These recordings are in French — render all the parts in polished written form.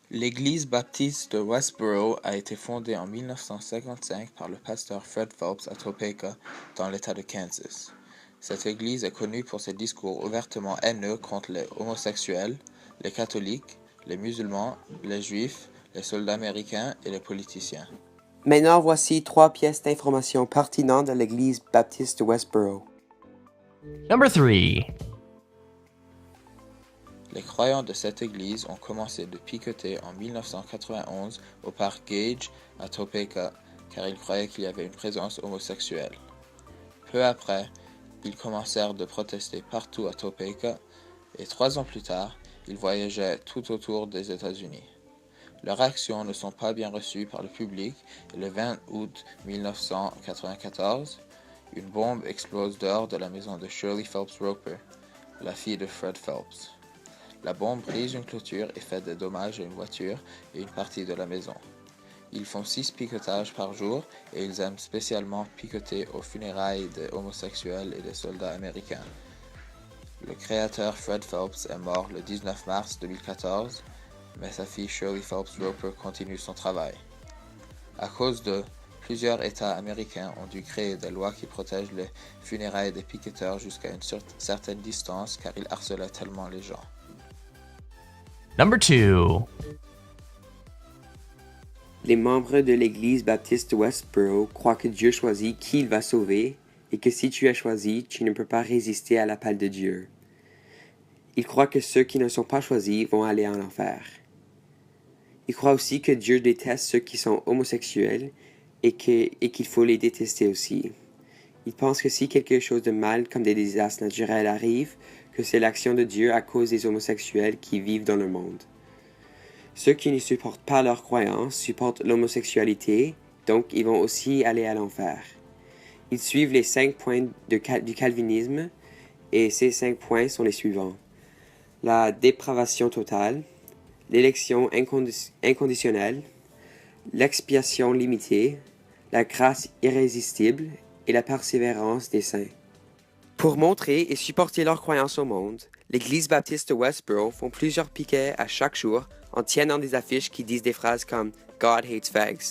L'église baptiste de Westboro a été fondée en 1955 par le pasteur Fred Phelps à Topeka, dans l'État de Kansas. Cette église est connue pour ses discours ouvertement haineux contre les homosexuels, les catholiques, les musulmans, les juifs, les soldats américains et les politiciens. Maintenant, voici 3 pièces d'information pertinentes de l'église baptiste de Westboro. Number 3. Les croyants de cette église ont commencé de piqueter en 1991 au parc Gage à Topeka car ils croyaient qu'il y avait une présence homosexuelle. Peu après, ils commencèrent de protester partout à Topeka et 3 ans plus tard, ils voyageaient tout autour des États-Unis. Leurs actions ne sont pas bien reçues par le public et le 20 août 1994, une bombe explose dehors de la maison de Shirley Phelps Roper, la fille de Fred Phelps. La bombe brise une clôture et fait des dommages à une voiture et une partie de la maison. Ils font 6 piquetages par jour et ils aiment spécialement piqueter aux funérailles des homosexuels et des soldats américains. Le créateur Fred Phelps est mort le 19 mars 2014, mais sa fille Shirley Phelps Roper continue son travail. À cause d'eux, plusieurs États américains ont dû créer des lois qui protègent les funérailles des piqueteurs jusqu'à une certaine distance car ils harcelaient tellement les gens. Number 2. Les membres de l'église baptiste de Westboro croient que Dieu choisit qui il va sauver et que si tu es choisi, tu ne peux pas résister à l'appel de Dieu. Ils croient que ceux qui ne sont pas choisis vont aller en enfer. Ils croient aussi que Dieu déteste ceux qui sont homosexuels et qu'il faut les détester aussi. Ils pensent que si quelque chose de mal comme des désastres naturels arrive, que c'est l'action de Dieu à cause des homosexuels qui vivent dans le monde. Ceux qui ne supportent pas leur croyance supportent l'homosexualité, donc ils vont aussi aller à l'enfer. Ils suivent les 5 points du calvinisme, et ces 5 points sont les suivants. La dépravation totale, l'élection inconditionnelle, l'expiation limitée, la grâce irrésistible et la persévérance des saints. Pour montrer et supporter leur croyance au monde, l'Église baptiste de Westboro font plusieurs piquets à chaque jour en tiennant des affiches qui disent des phrases comme « God hates fags ».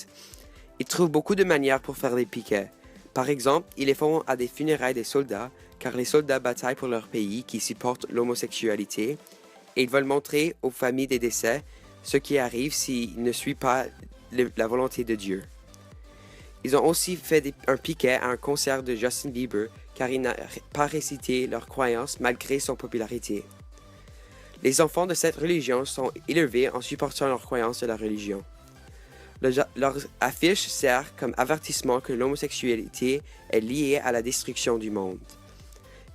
Ils trouvent beaucoup de manières pour faire des piquets. Par exemple, ils les font à des funérailles des soldats, car les soldats bataillent pour leur pays qui supporte l'homosexualité, et ils veulent montrer aux familles des décès ce qui arrive s'ils ne suivent pas la volonté de Dieu. Ils ont aussi fait un piquet à un concert de Justin Bieber, car il n'a pas récité leur croyance malgré son popularité. Les enfants de cette religion sont élevés en supportant leur croyance de la religion. Leur affiche sert comme avertissement que l'homosexualité est liée à la destruction du monde.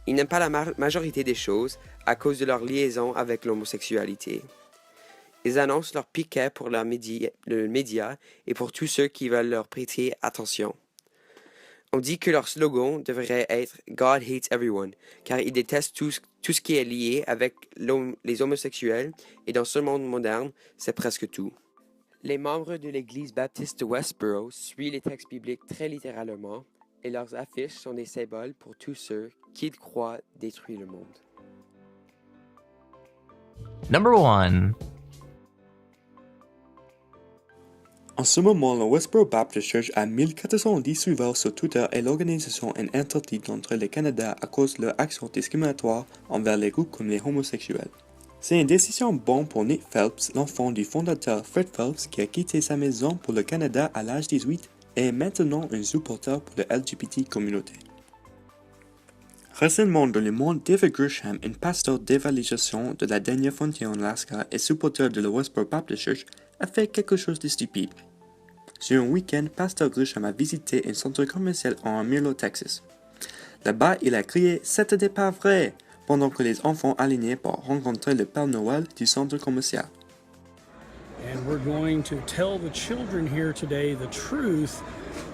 Ils n'aiment pas la majorité des choses à cause de leur liaison avec l'homosexualité. Ils annoncent leur piquet pour le média et pour tous ceux qui veulent leur prêter attention. On dit que leur slogan devrait être « God hates everyone », car ils détestent tout ce qui est lié avec les homosexuels, et dans ce monde moderne, c'est presque tout. Les membres de l'Église baptiste de Westboro suivent les textes bibliques très littéralement, et leurs affiches sont des symboles pour tous ceux qui croient détruire le monde. Number 1. En ce moment, le Westboro Baptist Church a 1410 suiveurs sur Twitter et l'organisation est interdite entre le Canada à cause de leur action discriminatoire envers les groupes comme les homosexuels. C'est une décision bonne pour Nick Phelps, l'enfant du fondateur Fred Phelps qui a quitté sa maison pour le Canada à l'âge 18 et est maintenant un supporter pour la LGBT communauté. Récemment dans le monde, David Grisham, un pasteur d'évangélisation de la dernière frontière en Alaska et supporter de la Westboro Baptist Church, a fait quelque chose de stupide. Sur un week-end, pasteur Grisham a visité un centre commercial en Amarillo, Texas. Là-bas, il a crié « C'était pas vrai !» pendant que les enfants alignés pour rencontrer le Père Noël du centre commercial. And we're going to tell the children here today the truth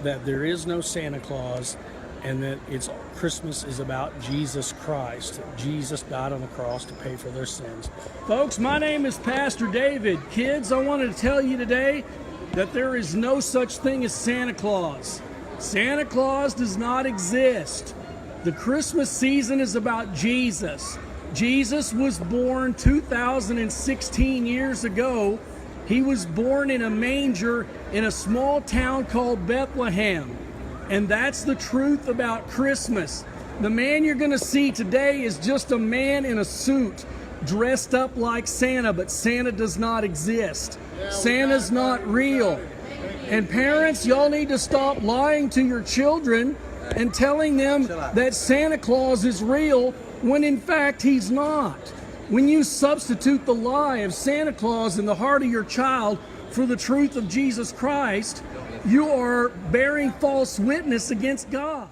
that there is no Santa Claus and that Christmas is about Jesus Christ. Jesus died on the cross to pay for their sins. Folks, my name is Pastor David. Kids, I wanted to tell you today that there is no such thing as Santa Claus. Santa Claus does not exist. The Christmas season is about Jesus. Jesus was born 2016 years ago He was born in a manger in a small town called Bethlehem. And that's the truth about Christmas. The man you're going to see today is just a man in a suit, dressed up like Santa, but Santa does not exist. Santa's not real. And parents, y'all need to stop lying to your children and telling them that Santa Claus is real when in fact he's not. When you substitute the lie of Santa Claus in the heart of your child for the truth of Jesus Christ, you are bearing false witness against God.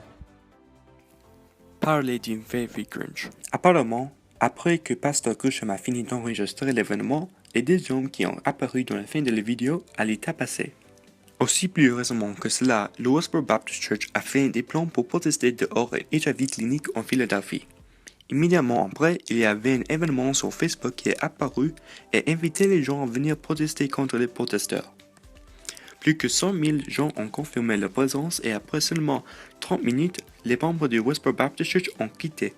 Parler d'une vraie vie Grinch. Apparemment, après que Pasteur Grisham a fini d'enregistrer l'événement, les deux hommes qui ont apparu dans la fin de la vidéo allaient tabasser. Aussi plus récemment que cela, le Westboro Baptist Church a fait des plans pour protester dehors et HIV clinique en Philadelphie. Immédiatement après, il y avait un événement sur Facebook qui est apparu et invitait les gens à venir protester contre les protesteurs. Plus que 100 000 gens ont confirmé leur présence et après seulement 30 minutes, les membres du Westboro Baptist Church ont quitté.